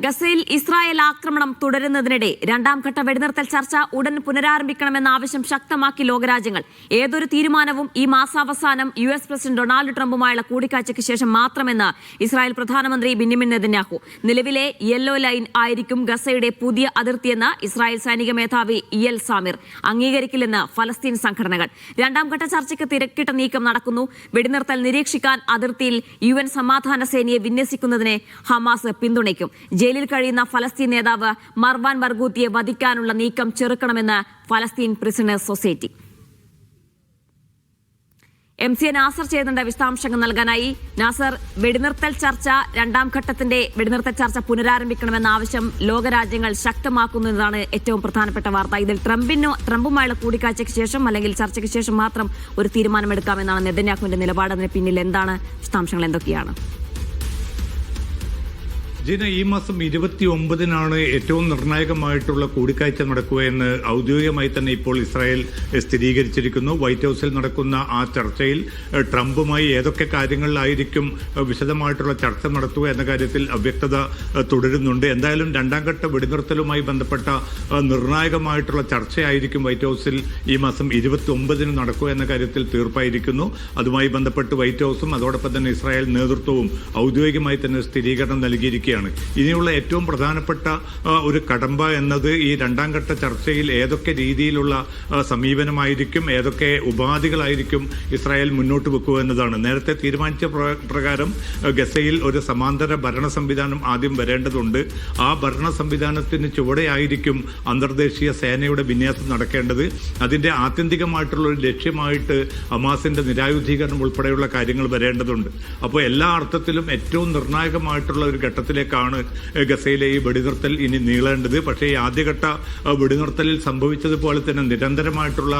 ഗസയിൽ ഇസ്രായേൽ ആക്രമണം തുടരുന്നതിനിടെ രണ്ടാം ഘട്ട വെടിനിർത്തൽ ചർച്ച ഉടൻ പുനരാരംഭിക്കണമെന്ന ആവശ്യം ശക്തമാക്കി ലോകരാജ്യങ്ങൾ. ഏതൊരു തീരുമാനവും ഈ മാസാവസാനം US പ്രസിഡന്റ് ഡൊണാൾഡ് ട്രംപുമായുള്ള കൂടിക്കാഴ്ചയ്ക്ക് ശേഷം മാത്രമെന്ന് ഇസ്രായേൽ പ്രധാനമന്ത്രി ബെന്യാമിൻ നെതന്യാഹു. നിലവിലെ യെല്ലോ ലൈൻ ആയിരിക്കും ഗസയുടെ പുതിയ അതിർത്തിയെന്ന് ഇസ്രായേൽ സൈനിക മേധാവി ഇയൽ സാമിർ. അംഗീകരിക്കില്ലെന്ന് ഫലസ്തീൻ സംഘടനകൾ. രണ്ടാം ഘട്ട ചർച്ചയ്ക്ക് തിരക്കിട്ട നീക്കം നടക്കുന്നു. വെടിനിർത്തൽ നിരീക്ഷിക്കാൻ അതിർത്തിയിൽ UN സമാധാന സേനയെ വിന്യസിക്കുന്നതിനെ ഹമാസ് പിന്തുണയ്ക്കും. ജയിലിൽ കഴിയുന്ന ഫലസ്തീൻ നേതാവ് മർവാൻ ബർഗൂത്തിയെ വധിക്കാനുള്ള നീക്കം ചെറുക്കണമെന്ന് ഫലസ്തീൻ പ്രിസണേഴ്സ് സൊസൈറ്റി. MC നാസർ ചെയ്യുന്നുണ്ട് വിശദാംശങ്ങൾ നൽകാനായി. നാസർ, രണ്ടാം ഘട്ടത്തിന്റെ വെടിനിർത്തൽ ചർച്ച പുനരാരംഭിക്കണമെന്ന ആവശ്യം ലോകരാജ്യങ്ങൾ ശക്തമാക്കുന്നതാണ് ഏറ്റവും പ്രധാനപ്പെട്ട വാർത്ത. ഇതിൽ ട്രംപുമായുള്ള കൂടിക്കാഴ്ചയ്ക്ക് ശേഷം അല്ലെങ്കിൽ ചർച്ചയ്ക്ക് ശേഷം മാത്രം ഒരു തീരുമാനമെടുക്കാമെന്നാണ് നെതന്യാഹുവിന്റെ നിലപാട്. അതിന് പിന്നിൽ എന്താണ് വിശദാംശങ്ങൾ, എന്തൊക്കെയാണ്? ജിന, ഈ മാസം 29-നാണ് ഏറ്റവും നിർണായകമായിട്ടുള്ള കൂടിക്കാഴ്ച നടക്കുക എന്ന് ഔദ്യോഗികമായി തന്നെ ഇപ്പോൾ ഇസ്രായേൽ സ്ഥിരീകരിച്ചിരിക്കുന്നു. വൈറ്റ് ഹൌസിൽ നടക്കുന്ന ആ ചർച്ചയിൽ ട്രംപുമായി ഏതൊക്കെ കാര്യങ്ങളിലായിരിക്കും വിശദമായിട്ടുള്ള ചർച്ച നടത്തുക എന്ന കാര്യത്തിൽ അവ്യക്തത തുടരുന്നുണ്ട്. എന്തായാലും രണ്ടാം ഘട്ട വെടിനിർത്തലുമായി ബന്ധപ്പെട്ട നിർണായകമായിട്ടുള്ള ചർച്ചയായിരിക്കും വൈറ്റ് ഹൌസിൽ ഈ മാസം 29-ന് നടക്കുക എന്ന കാര്യത്തിൽ തീർപ്പായിരിക്കുന്നു. അതുമായി ബന്ധപ്പെട്ട് വൈറ്റ് ഹൌസും അതോടൊപ്പം തന്നെ ഇസ്രായേൽ നേതൃത്വവും ഔദ്യോഗികമായി തന്നെ സ്ഥിരീകരണം നൽകിയിരിക്കുകയാണ്. ഇനിയുള്ള ഏറ്റവും പ്രധാനപ്പെട്ട ഒരു കടമ്പ എന്നത് ഈ രണ്ടാം ഘട്ട ചർച്ചയിൽ ഏതൊക്കെ രീതിയിലുള്ള സമീപനമായിരിക്കും, ഏതൊക്കെ ഉപാധികളായിരിക്കും ഇസ്രായേൽ മുന്നോട്ട് വെക്കുക എന്നതാണ്. നേരത്തെ തീരുമാനിച്ച പ്രകാരം ഗസയിൽ ഒരു സമാന്തര ഭരണ സംവിധാനം ആദ്യം വരേണ്ടതുണ്ട്. ആ ഭരണ സംവിധാനത്തിന് ചുവടെയായിരിക്കും അന്തർദേശീയ സേനയുടെ വിന്യാസം നടക്കേണ്ടത്. അതിന്റെ ആത്യന്തികമായിട്ടുള്ള ഒരു ലക്ഷ്യമായിട്ട് ഹമാസിന്റെ നിരായുധീകരണം ഉൾപ്പെടെയുള്ള കാര്യങ്ങൾ വരേണ്ടതുണ്ട്. അപ്പോൾ എല്ലാ അർത്ഥത്തിലും ഏറ്റവും നിർണായകമായിട്ടുള്ള ഒരു ഘട്ടത്തിലേക്കാണ് ഗസയിലെ ഈ വെടിനിർത്തൽ ഇനി നീളേണ്ടത്. പക്ഷേ ഈ ആദ്യഘട്ട വെടിനിർത്തലിൽ സംഭവിച്ചതുപോലെ തന്നെ നിരന്തരമായിട്ടുള്ള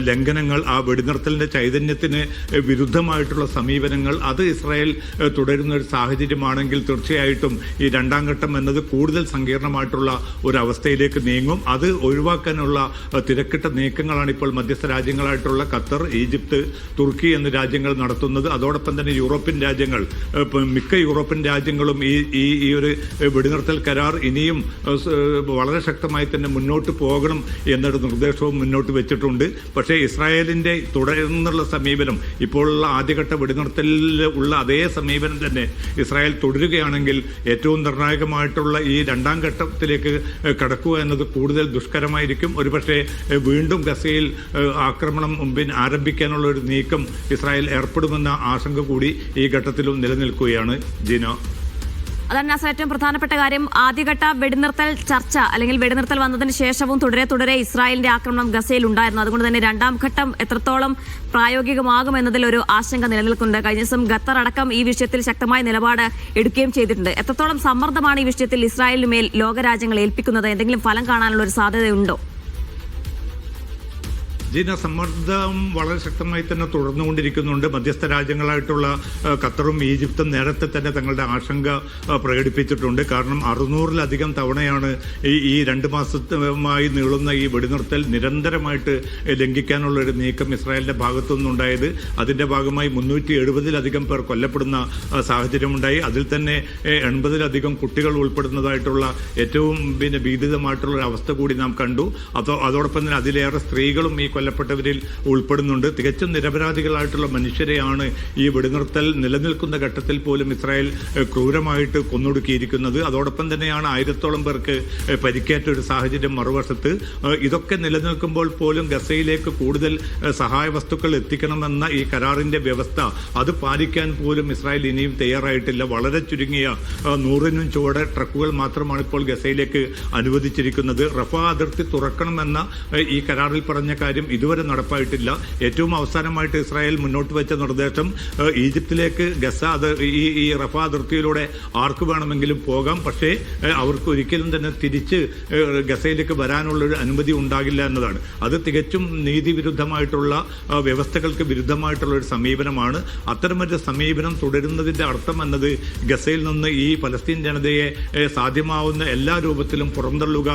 ലംഘനങ്ങൾ, ആ വെടിനിർത്തലിന്റെ ചൈതന്യത്തിന് വിരുദ്ധമായിട്ടുള്ള സമീപനങ്ങൾ, അത് ഇസ്രായേൽ തുടരുന്ന ഒരു സാഹചര്യമാണെങ്കിൽ തീർച്ചയായിട്ടും ഈ രണ്ടാം ഘട്ടം എന്നത് കൂടുതൽ സങ്കീർണമായിട്ടുള്ള ഒരു അവസ്ഥയിലേക്ക് നീങ്ങും. അത് ഒഴിവാക്കാനുള്ള തിരക്കിട്ട നീക്കങ്ങളാണ് ഇപ്പോൾ മധ്യസ്ഥ രാജ്യങ്ങളായിട്ടുള്ള ഖത്തർ, ഈജിപ്ത്, തുർക്കി എന്നീ രാജ്യങ്ങൾ നടത്തുന്നത്. അതോടൊപ്പം തന്നെ യൂറോപ്യൻ രാജ്യങ്ങൾ, മിക്ക യൂറോപ്യൻ രാജ്യങ്ങളും ഈ ഒരു വെടിനിർത്തൽ കരാർ ഇനിയും വളരെ ശക്തമായി തന്നെ മുന്നോട്ട് പോകണം എന്നൊരു നിർദ്ദേശവും മുന്നോട്ട് വെച്ചിട്ടുണ്ട്. പക്ഷേ ഇസ്രായേലിന്റെ തുടർന്നുള്ള സമീപനം, ഇപ്പോഴുള്ള ആദ്യഘട്ട വെടിനിർത്തലിൽ ഉള്ള അതേ സമീപനം തന്നെ ഇസ്രായേൽ തുടരുകയാണെങ്കിൽ ഏറ്റവും നിർണായകമായിട്ടുള്ള ഈ രണ്ടാം ഘട്ടത്തിലേക്ക് കടക്കുക എന്നത് കൂടുതൽ ദുഷ്കരമായിരിക്കും. ഒരുപക്ഷെ വീണ്ടും ഗസയിൽ ആക്രമണം ആരംഭിക്കാനുള്ള ഒരു നീക്കം ഇസ്രായേൽ ഏർപ്പെടുമെന്ന ആശങ്ക കൂടി ഈ ഘട്ടത്തിലും നിലനിൽക്കുകയാണ്. ജിന, അതാണ് നാസർ ഏറ്റവും പ്രധാനപ്പെട്ട കാര്യം. ആദ്യഘട്ട വെടിനിർത്തൽ ചർച്ച അല്ലെങ്കിൽ വെടിനിർത്തൽ വന്നതിന് ശേഷവും തുടരെ ഇസ്രായേലിന്റെ ആക്രമണം ഗസയിൽ ഉണ്ടായിരുന്നു. അതുകൊണ്ട് തന്നെ രണ്ടാം ഘട്ടം എത്രത്തോളം പ്രായോഗികമാകുമെന്നതിൽ ഒരു ആശങ്ക നിലനിൽക്കുന്നുണ്ട്. കഴിഞ്ഞ ദിവസം ഖത്തർ അടക്കം ഈ വിഷയത്തിൽ ശക്തമായ നിലപാട് എടുക്കുകയും ചെയ്തിട്ടുണ്ട്. എത്രത്തോളം സമ്മർദ്ദമാണ് ഈ വിഷയത്തിൽ ഇസ്രായേലിന് മേൽ ലോകരാജ്യങ്ങൾ ഏൽപ്പിക്കുന്നത്? എന്തെങ്കിലും ഫലം കാണാനുള്ള ഒരു സാധ്യതയുണ്ടോ? ജിന, സമ്മർദ്ദം വളരെ ശക്തമായി തന്നെ തുടർന്നുകൊണ്ടിരിക്കുന്നുണ്ട്. മധ്യസ്ഥ രാജ്യങ്ങളായിട്ടുള്ള ഖത്തറും ഈജിപ്തും നേരത്തെ തന്നെ തങ്ങളുടെ ആശങ്ക പ്രകടിപ്പിച്ചിട്ടുണ്ട്. കാരണം 600-ലധികം തവണയാണ് ഈ 2 മാസമായി നീളുന്ന ഈ വെടിനിർത്തൽ നിരന്തരമായിട്ട് ലംഘിക്കാനുള്ള ഒരു നീക്കം ഇസ്രായേലിന്റെ ഭാഗത്തുനിന്നുണ്ടായത്. അതിന്റെ ഭാഗമായി 370-ലധികം പേർ കൊല്ലപ്പെടുന്ന സാഹചര്യമുണ്ടായി. അതിൽ തന്നെ 80-ലധികം കുട്ടികൾ ഉൾപ്പെടുന്നതായിട്ടുള്ള ഏറ്റവും ഭീതിതമായിട്ടുള്ള ഒരു അവസ്ഥ കൂടി നാം കണ്ടു. അതോടൊപ്പം തന്നെ അതിലേറെ സ്ത്രീകളും ഈ കൊല്ലപ്പെട്ടവരിൽ ഉൾപ്പെടുന്നുണ്ട്. തികച്ചും നിരപരാധികളായിട്ടുള്ള മനുഷ്യരെയാണ് ഈ വെടിനിർത്തൽ നിലനിൽക്കുന്ന ഘട്ടത്തിൽ പോലും ഇസ്രായേൽ ക്രൂരമായിട്ട് കൊന്നൊടുക്കിയിരിക്കുന്നത്. അതോടൊപ്പം തന്നെയാണ് 1000-ഓളം പേർക്ക് പരിക്കേറ്റ ഒരു സാഹചര്യം മറുവശത്ത്. ഇതൊക്കെ നിലനിൽക്കുമ്പോൾ പോലും ഗസയിലേക്ക് കൂടുതൽ സഹായ വസ്തുക്കൾ എത്തിക്കണമെന്ന ഈ കരാറിന്റെ വ്യവസ്ഥ അത് പാലിക്കാൻ പോലും ഇസ്രായേൽ ഇനിയും തയ്യാറായിട്ടില്ല. വളരെ ചുരുങ്ങിയ 100-നും ചുവടെ ട്രക്കുകൾ മാത്രമാണ് ഇപ്പോൾ ഗസയിലേക്ക് അനുവദിച്ചിരിക്കുന്നത്. റഫ അതിർത്തി തുറക്കണമെന്ന ഈ കരാറിൽ പറഞ്ഞ കാര്യം ഇതുവരെ നടപ്പായിട്ടില്ല. ഏറ്റവും അവസാനമായിട്ട് ഇസ്രായേൽ മുന്നോട്ട് വെച്ച നിർദ്ദേശം ഈജിപ്തിലേക്ക് ഈ റഫ അതിർത്തിയിലൂടെ ആർക്ക് വേണമെങ്കിലും പോകാം, പക്ഷേ അവർക്ക് ഒരിക്കലും തന്നെ തിരിച്ച് ഗസയിലേക്ക് വരാനുള്ളൊരു അനുമതി ഉണ്ടാകില്ല എന്നതാണ്. അത് തികച്ചും നീതിവിരുദ്ധമായിട്ടുള്ള വ്യവസ്ഥകൾക്ക് വിരുദ്ധമായിട്ടുള്ള ഒരു സമീപനമാണ്. അത്തരമൊരു സമീപനം തുടരുന്നതിന്റെ അർത്ഥം എന്നത് ഗസയിൽ നിന്ന് ഈ പലസ്തീൻ ജനതയെ സാധ്യമാവുന്ന എല്ലാ രൂപത്തിലും പുറന്തള്ളുക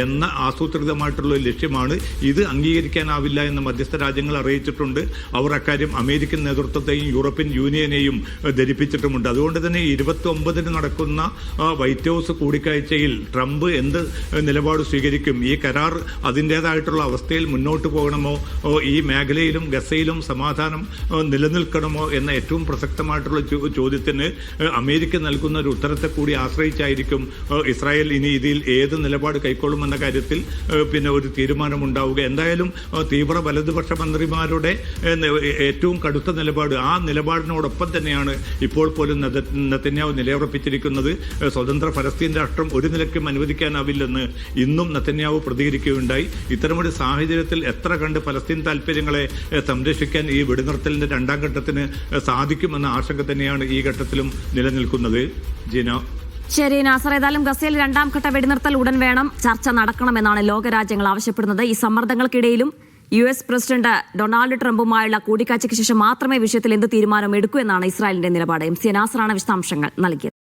എന്ന ആസൂത്രിതമായിട്ടുള്ള ലക്ഷ്യമാണ്. ഇത് അംഗീകരിക്കാനാവില്ല ഉണ്ടാവില്ല എന്ന് മധ്യസ്ഥ രാജ്യങ്ങൾ അറിയിച്ചിട്ടുണ്ട്. അവർ അക്കാര്യം അമേരിക്കൻ നേതൃത്വത്തെയും യൂറോപ്യൻ യൂണിയനെയും ധരിപ്പിച്ചിട്ടുമുണ്ട്. അതുകൊണ്ട് തന്നെ 29 നടക്കുന്ന വൈറ്റ് ഹൌസ് കൂടിക്കാഴ്ചയിൽ ട്രംപ് എന്ത് നിലപാട് സ്വീകരിക്കും, ഈ കരാർ അതിൻ്റെതായിട്ടുള്ള അവസ്ഥയിൽ മുന്നോട്ട് പോകണമോ, ഈ മേഖലയിലും ഗസയിലും സമാധാനം നിലനിൽക്കണമോ എന്ന ഏറ്റവും പ്രസക്തമായിട്ടുള്ള ചോദ്യത്തിന് അമേരിക്ക നൽകുന്ന ഒരു ഉത്തരത്തെ കൂടി ആശ്രയിച്ചായിരിക്കും ഇസ്രായേൽ ഇനി ഇതിൽ ഏത് നിലപാട് കൈക്കൊള്ളുമെന്ന കാര്യത്തിൽ പിന്നെ ഒരു തീരുമാനമുണ്ടാവുക. എന്തായാലും തീവ്ര വലതുപക്ഷ മന്ത്രിമാരുടെ ഏറ്റവും കടുത്ത നിലപാട്, ആ നിലപാടിനോടൊപ്പം തന്നെയാണ് ഇപ്പോൾ പോലും നെതന്യാഹു നിലയുറപ്പിച്ചിരിക്കുന്നത്. സ്വതന്ത്ര ഫലസ്തീൻ രാഷ്ട്രം ഒരു നിലയ്ക്കും അനുവദിക്കാനാവില്ലെന്ന് ഇന്നും നെതന്യാഹു പ്രതികരിക്കുകയുണ്ടായി. ഇത്തരമൊരു സാഹചര്യത്തിൽ എത്ര കണ്ട് ഫലസ്തീൻ താൽപര്യങ്ങളെ സംരക്ഷിക്കാൻ ഈ വെടിനിർത്തലിന്റെ രണ്ടാം ഘട്ടത്തിന് സാധിക്കുമെന്ന ആശങ്ക തന്നെയാണ് ഈ ഘട്ടത്തിലും നിലനിൽക്കുന്നത്. ജീന. ശരി നാസർ, ഏതായാലും ഗസയിൽ രണ്ടാം ഘട്ട വെടിനിർത്തൽ ഉടൻ വേണം, ചർച്ച നടക്കണമെന്നാണ് ലോകരാജ്യങ്ങൾ ആവശ്യപ്പെടുന്നത്. ഈ സമ്മർദ്ദങ്ങൾക്കിടയിലും US പ്രസിഡന്റ് ഡൊണാൾഡ് ട്രംപുമായുള്ള കൂടിക്കാഴ്ചയ്ക്ക് ശേഷം മാത്രമേ വിഷയത്തിൽ എന്ത് തീരുമാനം എടുക്കൂ എന്നാണ് ഇസ്രായേലിന്റെ നിലപാട്. MC നാസറാണ് വിശദാംശങ്ങൾ നൽകിയത്.